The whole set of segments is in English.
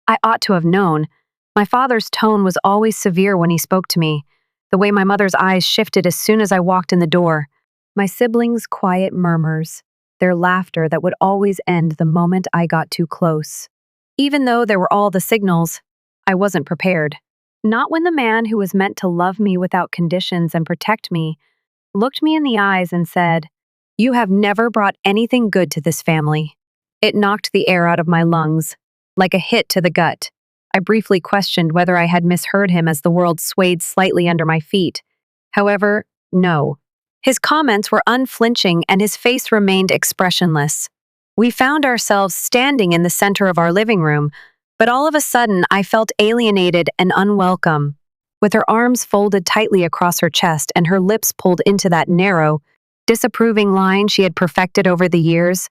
I ought to have known. My father's tone was always severe when he spoke to me, the way my mother's eyes shifted as soon as I walked in the door. My siblings' quiet murmurs, their laughter that would always end the moment I got too close. Even though there were all the signals, I wasn't prepared. Not when the man who was meant to love me without conditions and protect me looked me in the eyes and said, "You have never brought anything good to this family." It knocked the air out of my lungs, like a hit to the gut. I briefly questioned whether I had misheard him as the world swayed slightly under my feet. However, no. His comments were unflinching and his face remained expressionless. We found ourselves standing in the center of our living room, but all of a sudden I felt alienated and unwelcome. With her arms folded tightly across her chest and her lips pulled into that narrow, disapproving line she had perfected over the years,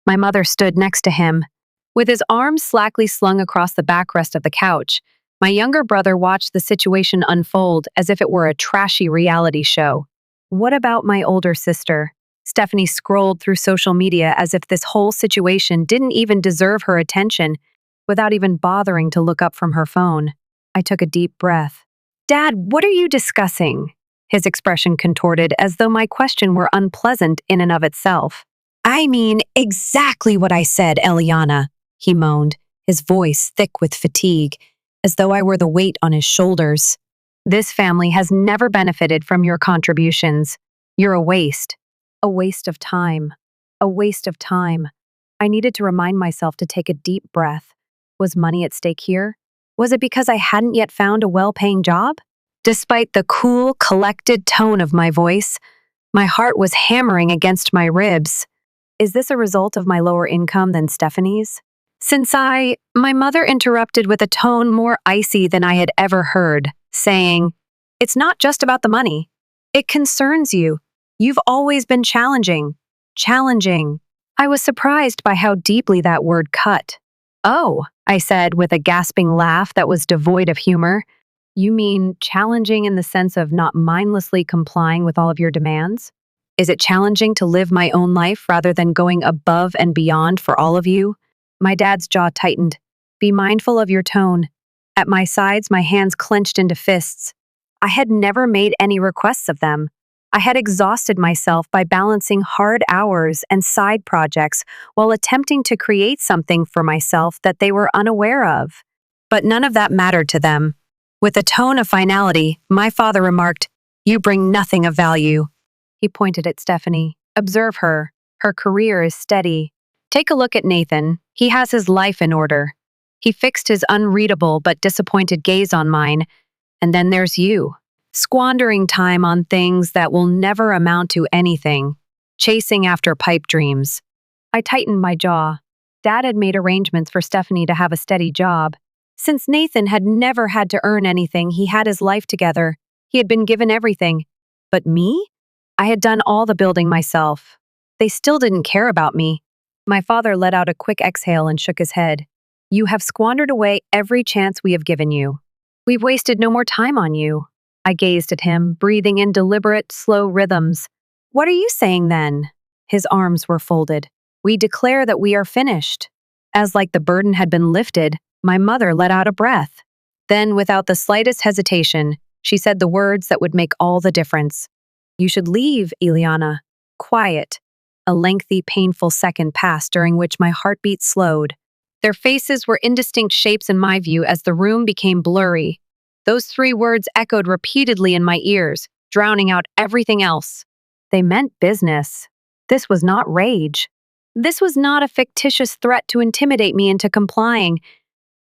my mother stood next to him. With his arms slackly slung across the backrest of the couch, my younger brother watched the situation unfold as if it were a trashy reality show. What about my older sister? Stephanie scrolled through social media as if this whole situation didn't even deserve her attention, without even bothering to look up from her phone. I took a deep breath. "Dad, what are you discussing?" His expression contorted as though my question were unpleasant in and of itself. "I mean exactly what I said, Eliana," he moaned, his voice thick with fatigue, as though I were the weight on his shoulders. "This family has never benefited from your contributions. You're a waste. A waste of time. A waste of time." I needed to remind myself to take a deep breath. Was money at stake here? Was it because I hadn't yet found a well-paying job? Despite the cool, collected tone of my voice, my heart was hammering against my ribs. Is this a result of my lower income than Stephanie's? My mother interrupted with a tone more icy than I had ever heard, saying, "It's not just about the money. It concerns you. You've always been challenging. Challenging." I was surprised by how deeply that word cut. "Oh," I said with a gasping laugh that was devoid of humor. "You mean challenging in the sense of not mindlessly complying with all of your demands? Is it challenging to live my own life rather than going above and beyond for all of you?" My dad's jaw tightened. "Be mindful of your tone." At my sides, my hands clenched into fists. I had never made any requests of them. I had exhausted myself by balancing hard hours and side projects while attempting to create something for myself that they were unaware of. But none of that mattered to them. With a tone of finality, my father remarked, "You bring nothing of value." He pointed at Stephanie. "Observe her. Her career is steady. Take a look at Nathan. He has his life in order." He fixed his unreadable but disappointed gaze on mine. "And then there's you, squandering time on things that will never amount to anything, chasing after pipe dreams." I tightened my jaw. Dad had made arrangements for Stephanie to have a steady job. Since Nathan had never had to earn anything, he had his life together. He had been given everything. But me? I had done all the building myself. They still didn't care about me. My father let out a quick exhale and shook his head. "You have squandered away every chance we have given you. We've wasted no more time on you." I gazed at him, breathing in deliberate, slow rhythms. "What are you saying then?" His arms were folded. "We declare that we are finished." As like the burden had been lifted, my mother let out a breath. Then, without the slightest hesitation, she said the words that would make all the difference. "You should leave, Eliana." Quiet. A lengthy, painful second passed during which my heartbeat slowed. Their faces were indistinct shapes in my view as the room became blurry. Those 3 words echoed repeatedly in my ears, drowning out everything else. They meant business. This was not rage. This was not a fictitious threat to intimidate me into complying.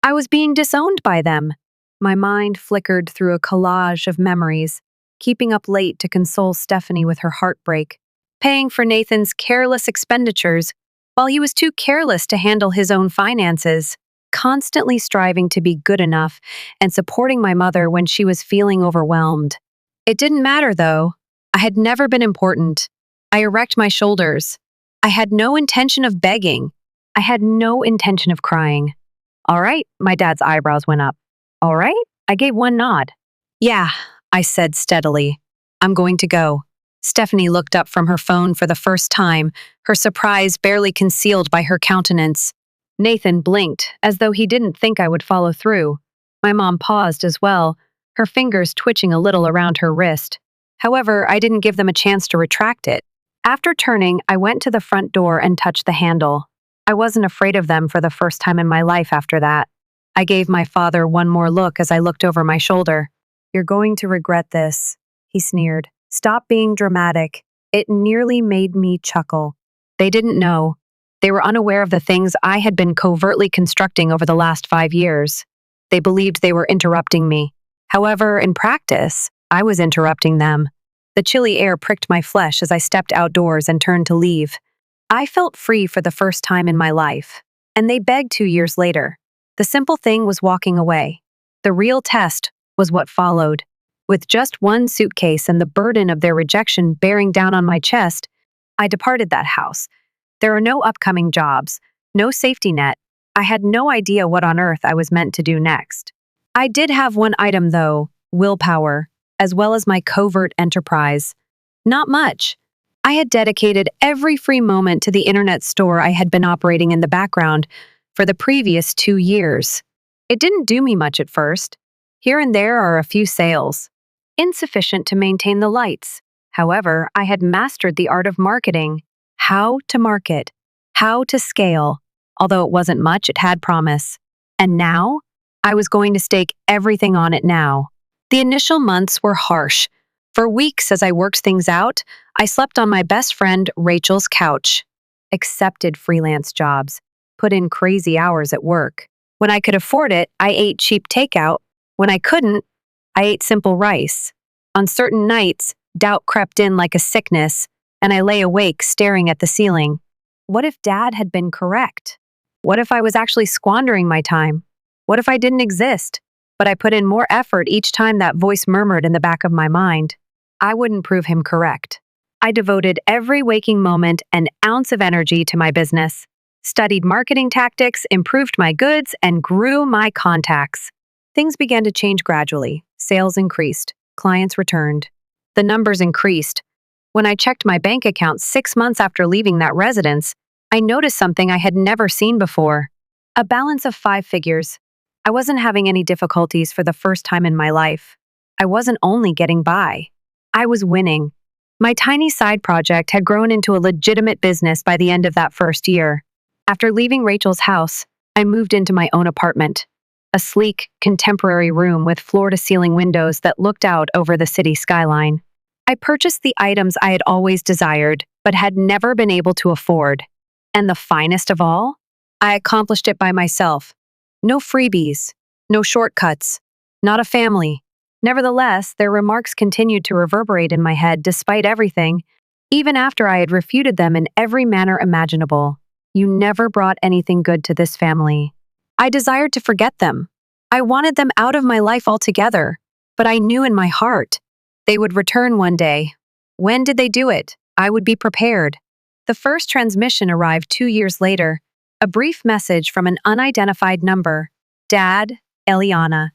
I was being disowned by them. My mind flickered through a collage of memories, keeping up late to console Stephanie with her heartbreak, paying for Nathan's careless expenditures while he was too careless to handle his own finances, constantly striving to be good enough and supporting my mother when she was feeling overwhelmed. It didn't matter, though. I had never been important. I erect my shoulders. I had no intention of begging. I had no intention of crying. "All right," my dad's eyebrows went up. "All right?" I gave one nod. "Yeah," I said steadily. "I'm going to go." Stephanie looked up from her phone for the first time, her surprise barely concealed by her countenance. Nathan blinked, as though he didn't think I would follow through. My mom paused as well, her fingers twitching a little around her wrist. However, I didn't give them a chance to retract it. After turning, I went to the front door and touched the handle. I wasn't afraid of them for the first time in my life after that. I gave my father one more look as I looked over my shoulder. "You're going to regret this," he sneered. "Stop being dramatic." It nearly made me chuckle. They didn't know. They were unaware of the things I had been covertly constructing over the last 5 years. They believed they were interrupting me. However, in practice, I was interrupting them. The chilly air pricked my flesh as I stepped outdoors and turned to leave. I felt free for the first time in my life, and they begged 2 years later. The simple thing was walking away. The real test was what followed. With just one suitcase and the burden of their rejection bearing down on my chest, I departed that house. There are no upcoming jobs, no safety net. I had no idea what on earth I was meant to do next. I did have one item, though: willpower, as well as my covert enterprise. Not much. I had dedicated every free moment to the internet store I had been operating in the background for the previous 2 years. It didn't do me much at first. Here and there are a few sales, insufficient to maintain the lights. However, I had mastered the art of marketing, how to market, how to scale. Although it wasn't much, it had promise. And now, I was going to stake everything on it now. The initial months were harsh. For weeks, as I worked things out, I slept on my best friend Rachel's couch. Accepted freelance jobs. Put in crazy hours at work. When I could afford it, I ate cheap takeout. When I couldn't, I ate simple rice. On certain nights, doubt crept in like a sickness, and I lay awake staring at the ceiling. What if Dad had been correct? What if I was actually squandering my time? What if I didn't exist? But I put in more effort each time that voice murmured in the back of my mind. I wouldn't prove him correct. I devoted every waking moment and ounce of energy to my business, studied marketing tactics, improved my goods, and grew my contacts. Things began to change gradually. Sales increased. Clients returned. The numbers increased. When I checked my bank account 6 months after leaving that residence, I noticed something I had never seen before. A balance of 5 figures. I wasn't having any difficulties for the first time in my life. I wasn't only getting by. I was winning. My tiny side project had grown into a legitimate business by the end of that first year. After leaving Rachel's house, I moved into my own apartment. A sleek, contemporary room with floor-to-ceiling windows that looked out over the city skyline. I purchased the items I had always desired, but had never been able to afford. And the finest of all? I accomplished it by myself. No freebies, no shortcuts, not a family. Nevertheless, their remarks continued to reverberate in my head despite everything, even after I had refuted them in every manner imaginable. You never brought anything good to this family. I desired to forget them. I wanted them out of my life altogether, but I knew in my heart they would return one day. When did they do it? I would be prepared. The first transmission arrived 2 years later, a brief message from an unidentified number. "Dad, Eliana.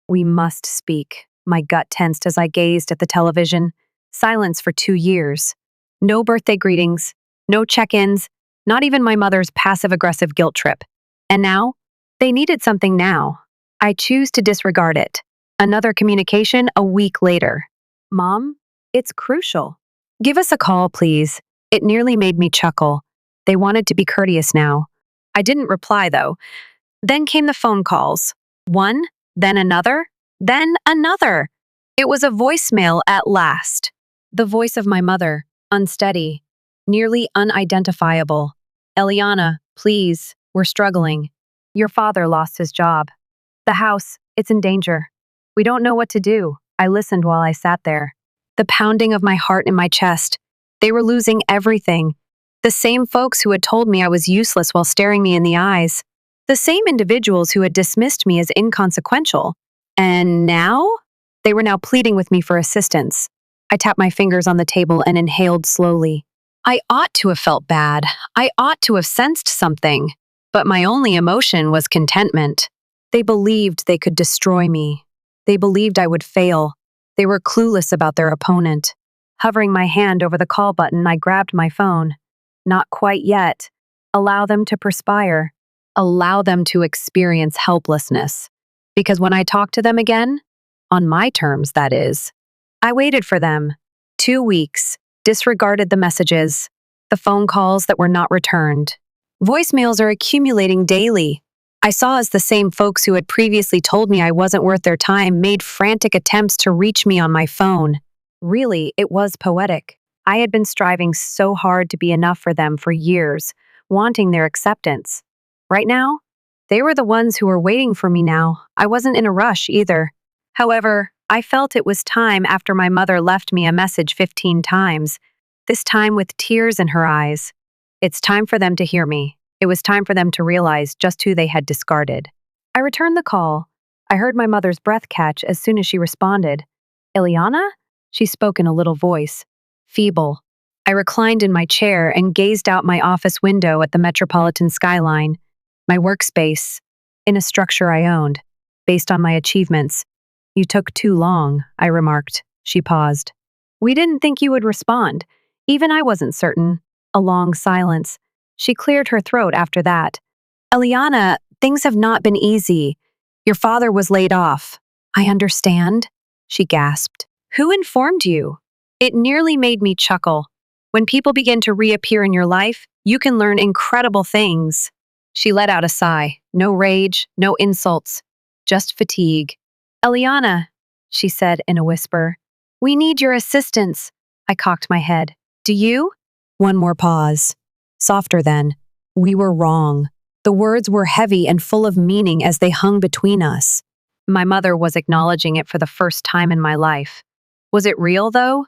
We must speak." My gut tensed as I gazed at the television. Silence for 2 years. No birthday greetings, no check-ins, not even my mother's passive-aggressive guilt trip. And now? They needed something now. I choose to disregard it. Another communication a week later. "Mom, it's crucial. Give us a call, please." It nearly made me chuckle. They wanted to be courteous now. I didn't reply, though. Then came the phone calls. One, then another, then another. It was a voicemail at last. The voice of my mother, unsteady, nearly unidentifiable. "Eliana, please, we're struggling. Your father lost his job. The house, it's in danger. We don't know what to do." I listened while I sat there. The pounding of my heart in my chest. They were losing everything. The same folks who had told me I was useless while staring me in the eyes. The same individuals who had dismissed me as inconsequential. And now? They were now pleading with me for assistance. I tapped my fingers on the table and inhaled slowly. I ought to have felt bad. I ought to have sensed something. But my only emotion was contentment. They believed they could destroy me. They believed I would fail. They were clueless about their opponent. Hovering my hand over the call button, I grabbed my phone. Not quite yet. Allow them to perspire. allow them to experience helplessness. Because when I talked to them again, on my terms, that is, I waited for them. 2 weeks, disregarded the messages, the phone calls that were not returned. Voicemails are accumulating daily. I saw as the same folks who had previously told me I wasn't worth their time made frantic attempts to reach me on my phone. Really, it was poetic. I had been striving so hard to be enough for them for years, wanting their acceptance. Right now, they were the ones who were waiting for me now. I wasn't in a rush either. However, I felt it was time after my mother left me a message 15 times, this time with tears in her eyes. It's time for them to hear me. It was time for them to realize just who they had discarded. I returned the call. I heard my mother's breath catch as soon as she responded. Ileana? She spoke in a little voice, feeble. I reclined in my chair and gazed out my office window at the metropolitan skyline, my workspace, in a structure I owned, based on my achievements. You took too long, I remarked. She paused. We didn't think you would respond. Even I wasn't certain. A long silence. She cleared her throat after that. Eliana, things have not been easy. Your father was laid off. I understand, she gasped. Who informed you? It nearly made me chuckle. When people begin to reappear in your life, you can learn incredible things. She let out a sigh. No rage, no insults, just fatigue. Eliana, she said in a whisper, we need your assistance. I cocked my head. Do you? One more pause. Softer then. We were wrong. The words were heavy and full of meaning as they hung between us. My mother was acknowledging it for the first time in my life. Was it real, though?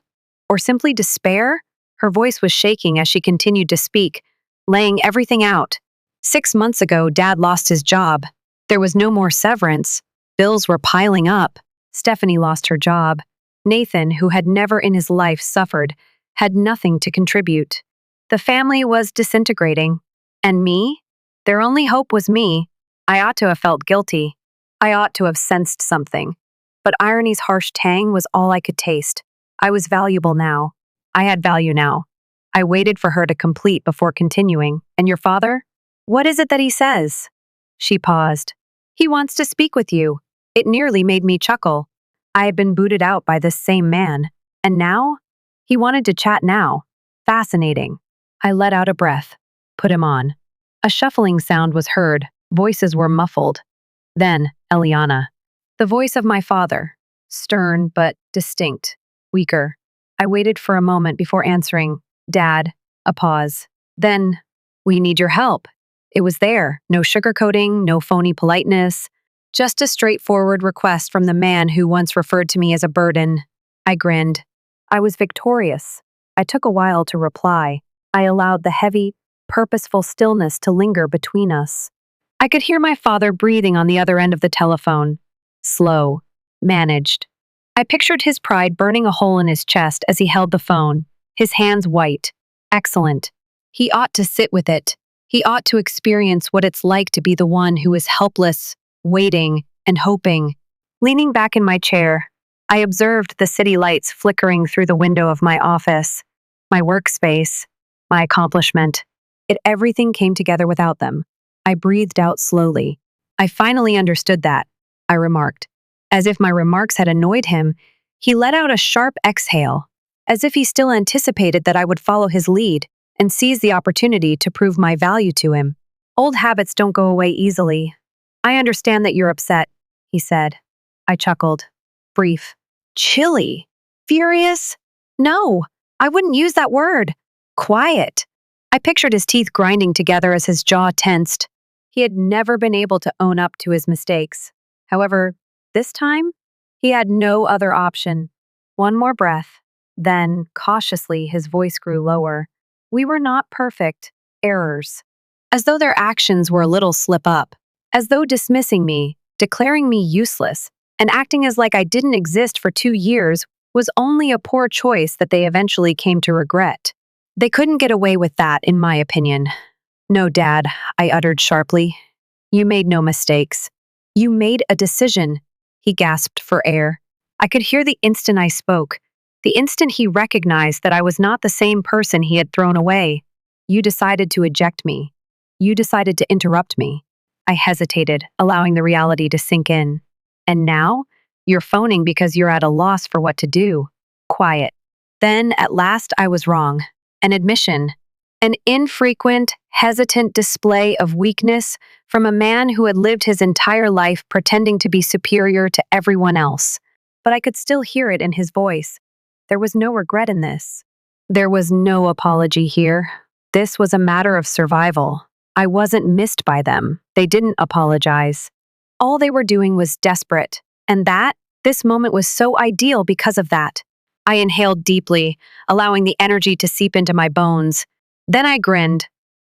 Or simply despair? Her voice was shaking as she continued to speak, laying everything out. 6 months ago, Dad lost his job. There was no more severance. Bills were piling up. Stephanie lost her job. Nathan, who had never in his life suffered, had nothing to contribute. The family was disintegrating. And me? Their only hope was me. I ought to have felt guilty. I ought to have sensed something. But irony's harsh tang was all I could taste. I was valuable now. I had value now. I waited for her to complete before continuing. And your father? What is it that he says? She paused. He wants to speak with you. It nearly made me chuckle. I had been booted out by this same man. And now? He wanted to chat now. Fascinating. I let out a breath. Put him on. A shuffling sound was heard. Voices were muffled. Then, Eliana. The voice of my father. Stern but distinct. Weaker. I waited for a moment before answering. Dad. A pause. Then, we need your help. It was there. No sugarcoating, no phony politeness. Just a straightforward request from the man who once referred to me as a burden. I grinned. I was victorious. I took a while to reply. I allowed the heavy, purposeful stillness to linger between us. I could hear my father breathing on the other end of the telephone. Slow. Managed. I pictured his pride burning a hole in his chest as he held the phone, his hands white. Excellent. He ought to sit with it. He ought to experience what it's like to be the one who is helpless, waiting, and hoping. Leaning back in my chair, I observed the city lights flickering through the window of my office, my workspace, my accomplishment. Everything came together without them. I breathed out slowly. I finally understood that, I remarked. As if my remarks had annoyed him, he let out a sharp exhale, as if he still anticipated that I would follow his lead and seize the opportunity to prove my value to him. Old habits don't go away easily. I understand that you're upset, he said. I chuckled. Brief. Chilly. Furious? No, I wouldn't use that word. Quiet. I pictured his teeth grinding together as his jaw tensed. He had never been able to own up to his mistakes. However, this time, he had no other option. One more breath. Then, cautiously, his voice grew lower. We were not perfect. Errors. As though their actions were a little slip up. As though dismissing me, declaring me useless, and acting as like I didn't exist for 2 years was only a poor choice that they eventually came to regret. They couldn't get away with that, in my opinion. No, Dad, I uttered sharply. You made no mistakes. You made a decision. He gasped for air. I could hear the instant I spoke, the instant he recognized that I was not the same person he had thrown away. You decided to eject me. You decided to interrupt me. I hesitated, allowing the reality to sink in. And now? You're phoning because you're at a loss for what to do. Quiet. Then, at last, I was wrong. An admission. An infrequent, hesitant display of weakness from a man who had lived his entire life pretending to be superior to everyone else. But I could still hear it in his voice. There was no regret in this. There was no apology here. This was a matter of survival. I wasn't missed by them. They didn't apologize. All they were doing was desperate. And this moment was so ideal because of that. I inhaled deeply, allowing the energy to seep into my bones. Then I grinned.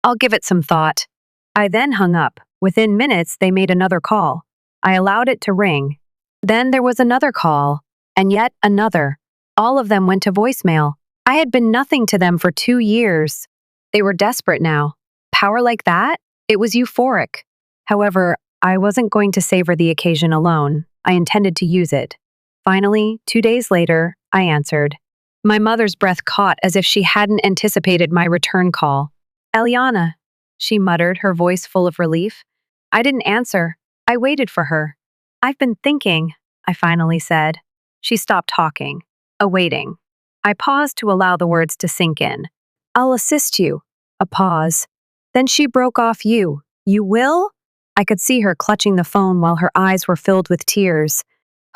I'll give it some thought. I then hung up. Within minutes, they made another call. I allowed it to ring. Then there was another call, and yet another. All of them went to voicemail. I had been nothing to them for 2 years. They were desperate now. Power like that? It was euphoric. However, I wasn't going to savor the occasion alone. I intended to use it. Finally, 2 days later, I answered. My mother's breath caught as if she hadn't anticipated my return call. Eliana, she muttered, her voice full of relief. I didn't answer. I waited for her. I've been thinking, I finally said. She stopped talking, awaiting. I paused to allow the words to sink in. I'll assist you. A pause. Then she broke off. You will? I could see her clutching the phone while her eyes were filled with tears.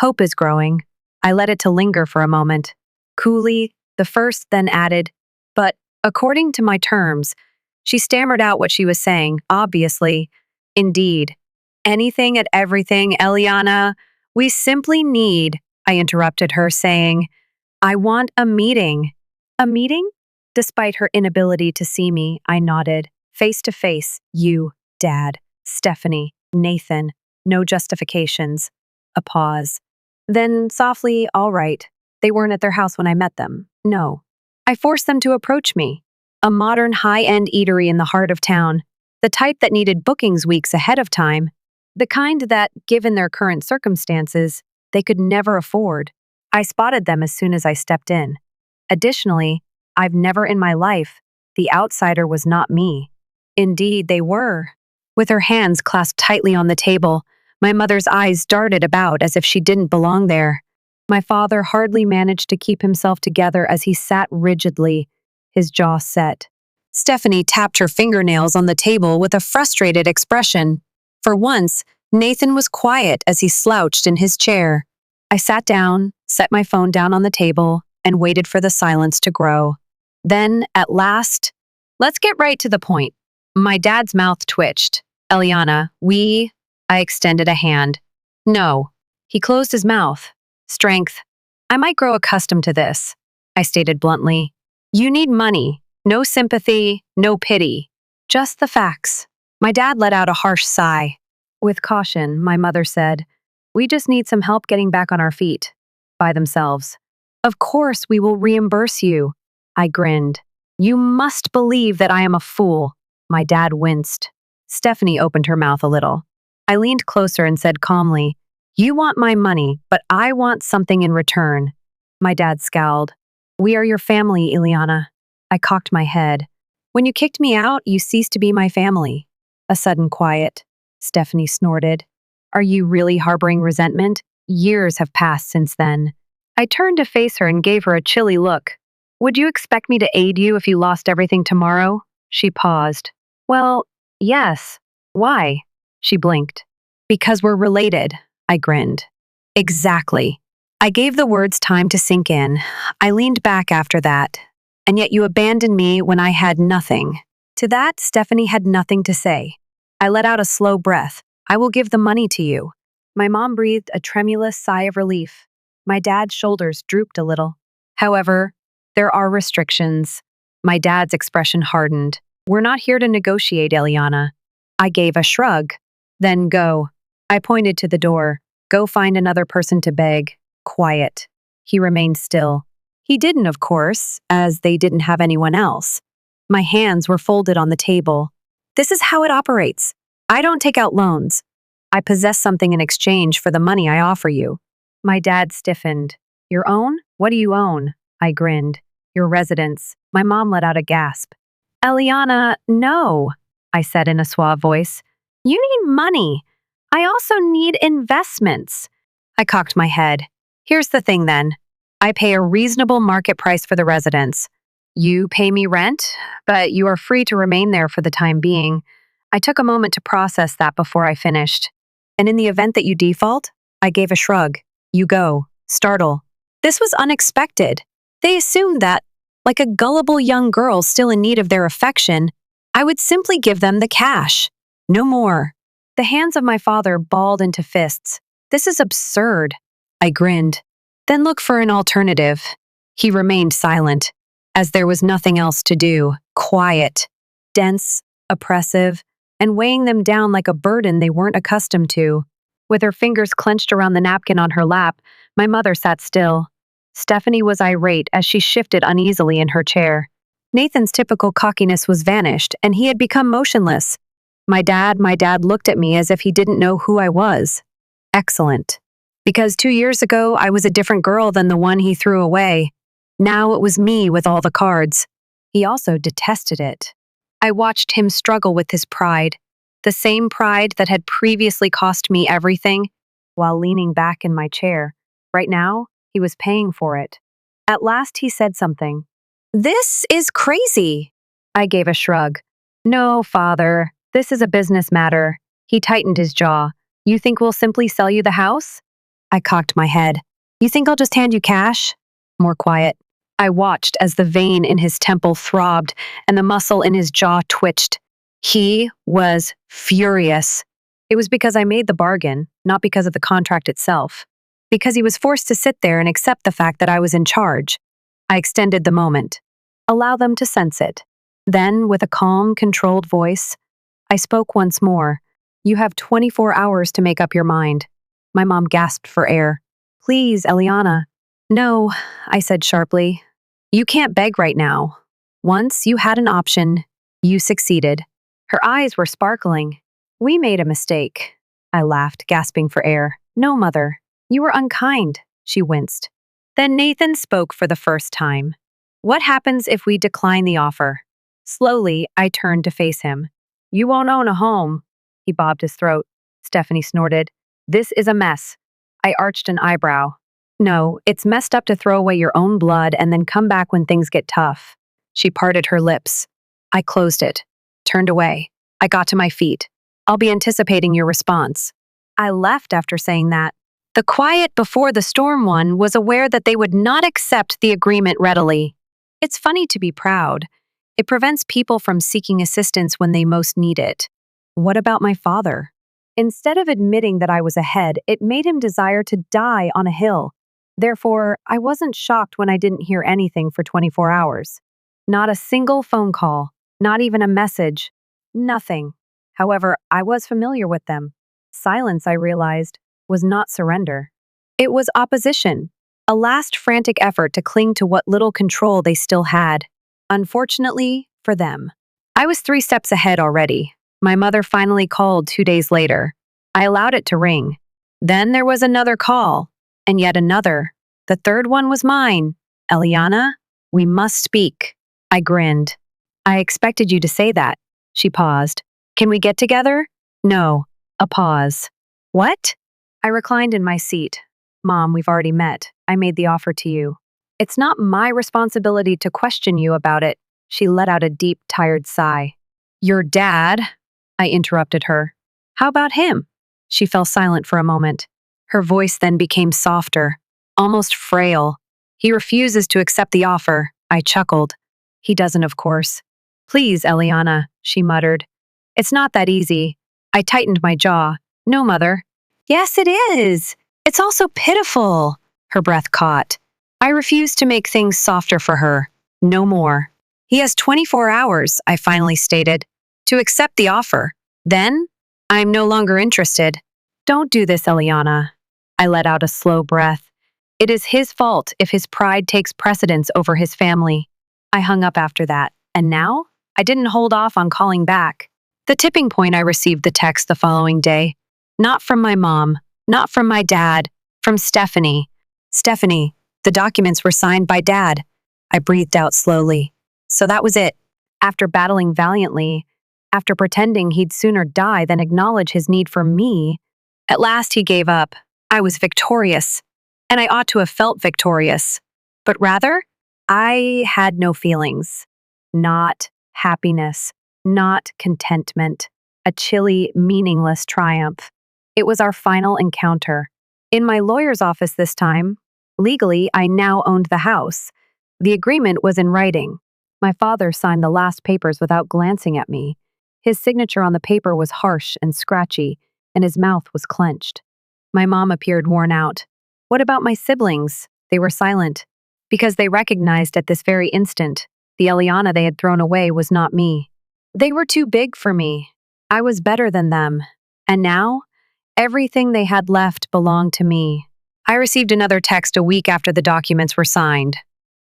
Hope is growing. I let it to linger for a moment. Coolly, the first then added, but according to my terms, she stammered out what she was saying, obviously. Indeed. Anything and everything, Eliana. We simply need, I interrupted her, saying, I want a meeting. A meeting? Despite her inability to see me, I nodded. Face to face, you, Dad, Stephanie, Nathan, no justifications. A pause. Then softly, all right. They weren't at their house when I met them. No. I forced them to approach me. A modern high-end eatery in the heart of town. The type that needed bookings weeks ahead of time. The kind that, given their current circumstances, they could never afford. I spotted them as soon as I stepped in. Additionally, I've never in my life, the outsider was not me. Indeed, they were. With her hands clasped tightly on the table, my mother's eyes darted about as if she didn't belong there. My father hardly managed to keep himself together as he sat rigidly, his jaw set. Stephanie tapped her fingernails on the table with a frustrated expression. For once, Nathan was quiet as he slouched in his chair. I sat down, set my phone down on the table, and waited for the silence to grow. Then, at last, let's get right to the point. My dad's mouth twitched. Eliana, I extended a hand. No. He closed his mouth. Strength. I might grow accustomed to this, I stated bluntly. You need money. No sympathy, no pity. Just the facts. My dad let out a harsh sigh. With caution, my mother said, we just need some help getting back on our feet. By themselves. Of course, we will reimburse you. I grinned. You must believe that I am a fool. My dad winced. Stephanie opened her mouth a little. I leaned closer and said calmly, you want my money, but I want something in return. My dad scowled. We are your family, Eliana. I cocked my head. When you kicked me out, you ceased to be my family. A sudden quiet. Stephanie snorted. Are you really harboring resentment? Years have passed since then. I turned to face her and gave her a chilly look. Would you expect me to aid you if you lost everything tomorrow? She paused. Well, yes. Why? She blinked. Because we're related, I grinned. Exactly. I gave the words time to sink in. I leaned back after that. And yet you abandoned me when I had nothing. To that, Stephanie had nothing to say. I let out a slow breath. I will give the money to you. My mom breathed a tremulous sigh of relief. My dad's shoulders drooped a little. However, there are restrictions. My dad's expression hardened. We're not here to negotiate, Eliana. I gave a shrug. Then go. I pointed to the door. Go find another person to beg. Quiet. He remained still. He didn't, of course, as they didn't have anyone else. My hands were folded on the table. This is how it operates. I don't take out loans. I possess something in exchange for the money I offer you. My dad stiffened. Your own? What do you own? I grinned. Your residence. My mom let out a gasp. Eliana, no, I said in a suave voice. You need money. I also need investments. I cocked my head. Here's the thing then. I pay a reasonable market price for the residence. You pay me rent, but you are free to remain there for the time being. I took a moment to process that before I finished. And in the event that you default, I gave a shrug. You go. Startle. This was unexpected. They assumed that, like a gullible young girl still in need of their affection, I would simply give them the cash. No more. The hands of my father balled into fists. This is absurd. I grinned. Then look for an alternative. He remained silent, as there was nothing else to do. Quiet, dense, oppressive, and weighing them down like a burden they weren't accustomed to. With her fingers clenched around the napkin on her lap, my mother sat still. Stephanie was irate as she shifted uneasily in her chair. Nathan's typical cockiness was vanished, and he had become motionless. My dad looked at me as if he didn't know who I was. Excellent. Because 2 years ago, I was a different girl than the one he threw away. Now it was me with all the cards. He also detested it. I watched him struggle with his pride, the same pride that had previously cost me everything, while leaning back in my chair. Right now, he was paying for it. At last, he said something. This is crazy. I gave a shrug. No, father. This is a business matter. He tightened his jaw. You think we'll simply sell you the house? I cocked my head. You think I'll just hand you cash? More quiet. I watched as the vein in his temple throbbed and the muscle in his jaw twitched. He was furious. It was because I made the bargain, not because of the contract itself. Because he was forced to sit there and accept the fact that I was in charge. I extended the moment. Allow them to sense it. Then, with a calm, controlled voice, I spoke once more. You have 24 hours to make up your mind. My mom gasped for air. Please, Eliana. No, I said sharply. You can't beg right now. Once you had an option, you succeeded. Her eyes were sparkling. We made a mistake. I laughed, gasping for air. No, mother. You were unkind, she winced. Then Nathan spoke for the first time. What happens if we decline the offer? Slowly, I turned to face him. You won't own a home. He bobbed his throat. Stephanie snorted. This is a mess. I arched an eyebrow. No, it's messed up to throw away your own blood and then come back when things get tough. She parted her lips. I closed it, turned away. I got to my feet. I'll be anticipating your response. I left after saying that. The quiet before the storm one was aware that they would not accept the agreement readily. It's funny to be proud. It prevents people from seeking assistance when they most need it. What about my father? Instead of admitting that I was ahead, it made him desire to die on a hill. Therefore, I wasn't shocked when I didn't hear anything for 24 hours. Not a single phone call, not even a message. Nothing. However, I was familiar with them. Silence, I realized, was not surrender. It was opposition, a last frantic effort to cling to what little control they still had. Unfortunately, for them. I was 3 steps ahead already. My mother finally called 2 days later. I allowed it to ring. Then there was another call, and yet another. The third one was mine. Eliana, we must speak. I grinned. I expected you to say that. She paused. Can we get together? No. A pause. What? I reclined in my seat. Mom, we've already met. I made the offer to you. It's not my responsibility to question you about it. She let out a deep, tired sigh. Your dad? I interrupted her. How about him? She fell silent for a moment. Her voice then became softer, almost frail. He refuses to accept the offer. I chuckled. He doesn't, of course. Please, Eliana, she muttered. It's not that easy. I tightened my jaw. No, mother. Yes, it is. It's also pitiful. Her breath caught. I refused to make things softer for her. No more. He has 24 hours, I finally stated, to accept the offer. Then, I'm no longer interested. Don't do this, Eliana. I let out a slow breath. It is his fault if his pride takes precedence over his family. I hung up after that, and now, I didn't hold off on calling back. The tipping point, I received the text the following day. Not from my mom, not from my dad, from Stephanie. Stephanie, the documents were signed by Dad. I breathed out slowly. So that was it. After battling valiantly, after pretending he'd sooner die than acknowledge his need for me. At last he gave up. I was victorious, and I ought to have felt victorious. But rather, I had no feelings. Not happiness, not contentment. A chilly, meaningless triumph. It was our final encounter. In my lawyer's office this time, legally, I now owned the house. The agreement was in writing. My father signed the last papers without glancing at me. His signature on the paper was harsh and scratchy, and his mouth was clenched. My mom appeared worn out. What about my siblings? They were silent, because they recognized at this very instant the Eliana they had thrown away was not me. They were too big for me. I was better than them. And now, everything they had left belonged to me. I received another text a week after the documents were signed.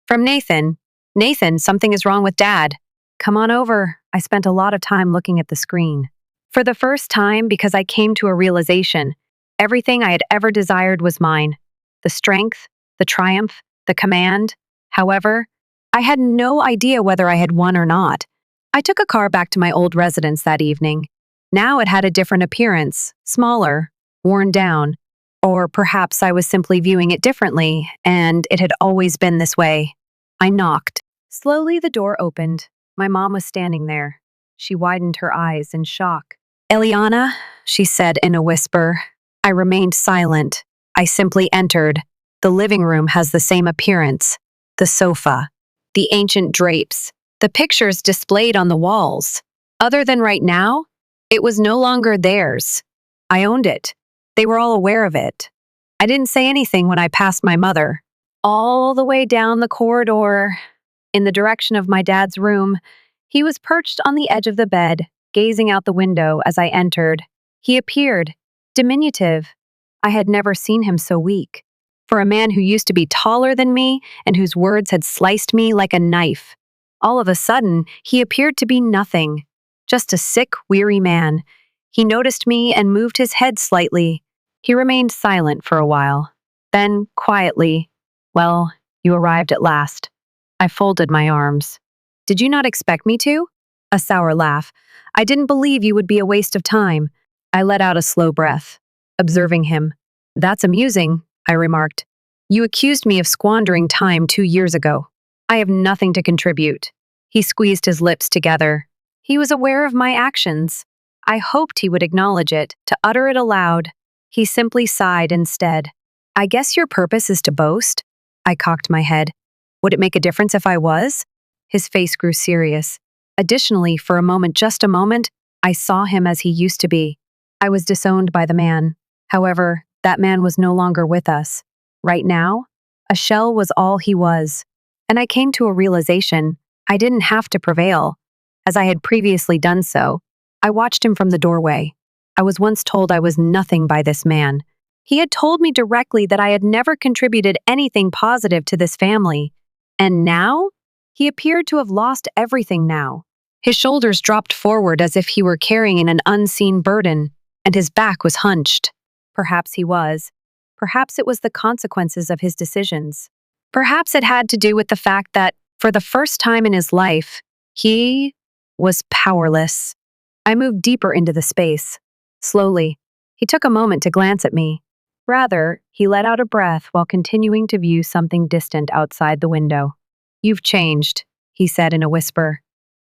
From Nathan. Nathan, something is wrong with Dad. Come on over. I spent a lot of time looking at the screen. For the first time, because I came to a realization, everything I had ever desired was mine. The strength, the triumph, the command. However, I had no idea whether I had won or not. I took a car back to my old residence that evening. Now it had a different appearance, smaller, worn down. Or perhaps I was simply viewing it differently, and it had always been this way. I knocked. Slowly the door opened. My mom was standing there. She widened her eyes in shock. Eliana, she said in a whisper. I remained silent. I simply entered. The living room has the same appearance. The sofa. The ancient drapes. The pictures displayed on the walls. Other than right now, it was no longer theirs. I owned it. They were all aware of it. I didn't say anything when I passed my mother. All the way down the corridor, in the direction of my dad's room, he was perched on the edge of the bed, gazing out the window as I entered. He appeared, diminutive. I had never seen him so weak. For a man who used to be taller than me and whose words had sliced me like a knife. All of a sudden, he appeared to be nothing. Just a sick, weary man. He noticed me and moved his head slightly. He remained silent for a while. Then, quietly, well, you arrived at last. I folded my arms. Did you not expect me to? A sour laugh. I didn't believe you would be a waste of time. I let out a slow breath, observing him. That's amusing, I remarked. You accused me of squandering time 2 years ago. I have nothing to contribute. He squeezed his lips together. He was aware of my actions. I hoped he would acknowledge it, to utter it aloud. He simply sighed instead. I guess your purpose is to boast? I cocked my head. Would it make a difference if I was? His face grew serious. Additionally, for a moment, just a moment, I saw him as he used to be. I was disowned by the man. However, that man was no longer with us. Right now, a shell was all he was. And I came to a realization I didn't have to prevail, as I had previously done so. I watched him from the doorway. I was once told I was nothing by this man. He had told me directly that I had never contributed anything positive to this family. And now? He appeared to have lost everything now. His shoulders dropped forward as if he were carrying an unseen burden, and his back was hunched. Perhaps he was. Perhaps it was the consequences of his decisions. Perhaps it had to do with the fact that, for the first time in his life, he was powerless. I moved deeper into the space. Slowly, he took a moment to glance at me. Rather, he let out a breath while continuing to view something distant outside the window. You've changed, he said in a whisper.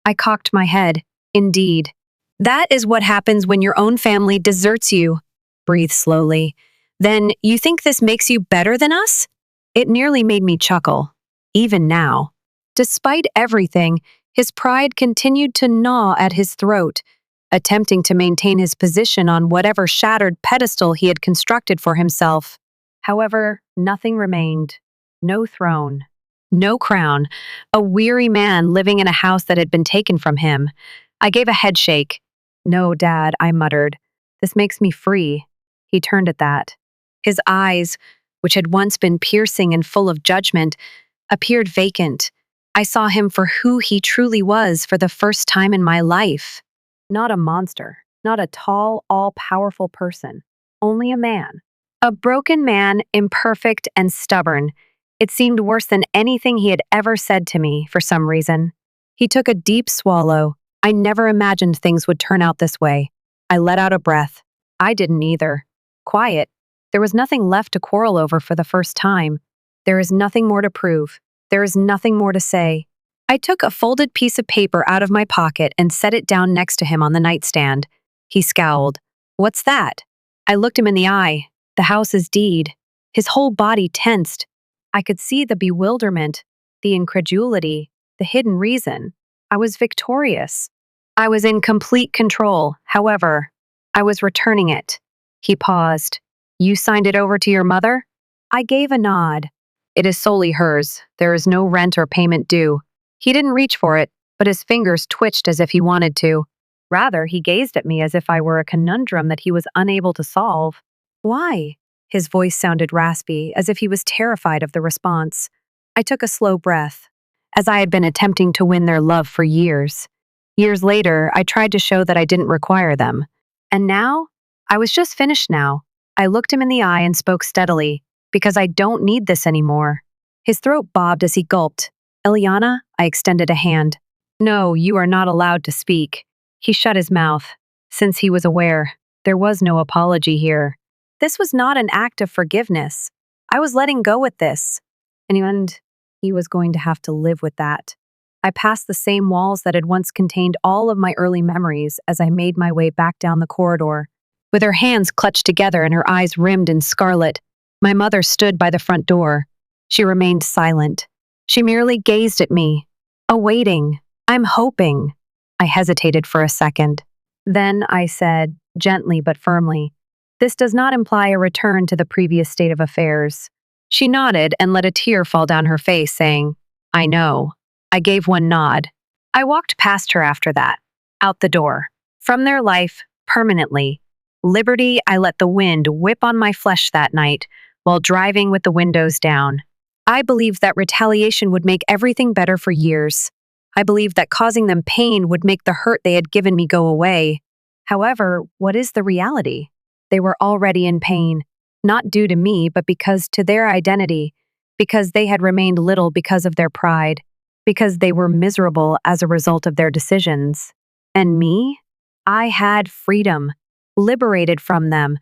I cocked my head. Indeed. That is what happens when your own family deserts you. Breathe slowly. Then you think this makes you better than us? It nearly made me chuckle. Even now. Despite everything, his pride continued to gnaw at his throat, attempting to maintain his position on whatever shattered pedestal he had constructed for himself. However, nothing remained. No throne. No crown. A weary man living in a house that had been taken from him. I gave a head shake. No, Dad, I muttered. This makes me free. He turned at that. His eyes, which had once been piercing and full of judgment, appeared vacant. I saw him for who he truly was for the first time in my life. Not a monster, not a tall, all-powerful person. Only a man. A broken man, imperfect and stubborn. It seemed worse than anything he had ever said to me for some reason. He took a deep swallow. I never imagined things would turn out this way. I let out a breath. I didn't either. Quiet. There was nothing left to quarrel over for the first time. There is nothing more to prove. There is nothing more to say. I took a folded piece of paper out of my pocket and set it down next to him on the nightstand. He scowled. What's that? I looked him in the eye. The house's deed. His whole body tensed. I could see the bewilderment, the incredulity, the hidden reason. I was victorious. I was in complete control. However, I was returning it. He paused. You signed it over to your mother? I gave a nod. It is solely hers. There is no rent or payment due. He didn't reach for it, but his fingers twitched as if he wanted to. Rather, he gazed at me as if I were a conundrum that he was unable to solve. Why? His voice sounded raspy, as if he was terrified of the response. I took a slow breath, as I had been attempting to win their love for years. Years later, I tried to show that I didn't require them. And now? I was just finished now. I looked him in the eye and spoke steadily, because I don't need this anymore. His throat bobbed as he gulped. Eliana, I extended a hand. No, you are not allowed to speak. He shut his mouth. Since he was aware, there was no apology here. This was not an act of forgiveness. I was letting go with this. And he was going to have to live with that. I passed the same walls that had once contained all of my early memories as I made my way back down the corridor. With her hands clutched together and her eyes rimmed in scarlet, my mother stood by the front door. She remained silent. She merely gazed at me, awaiting. I'm hoping. I hesitated for a second. Then I said, gently but firmly, this does not imply a return to the previous state of affairs. She nodded and let a tear fall down her face, saying, I know. I gave one nod. I walked past her after that, out the door. From their life, permanently. Liberty, I let the wind whip on my flesh that night while driving with the windows down. I believed that retaliation would make everything better for years. I believed that causing them pain would make the hurt they had given me go away. However, what is the reality? They were already in pain, not due to me, but because to their identity, because they had remained little because of their pride, because they were miserable as a result of their decisions. And me? I had freedom, liberated from them,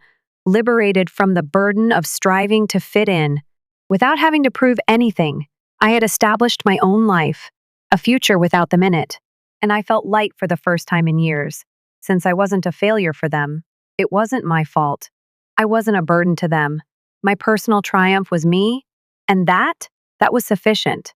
liberated from the burden of striving to fit in. Without having to prove anything, I had established my own life, a future without them in it, and I felt light for the first time in years. Since I wasn't a failure for them, it wasn't my fault. I wasn't a burden to them. My personal triumph was me, and that was sufficient.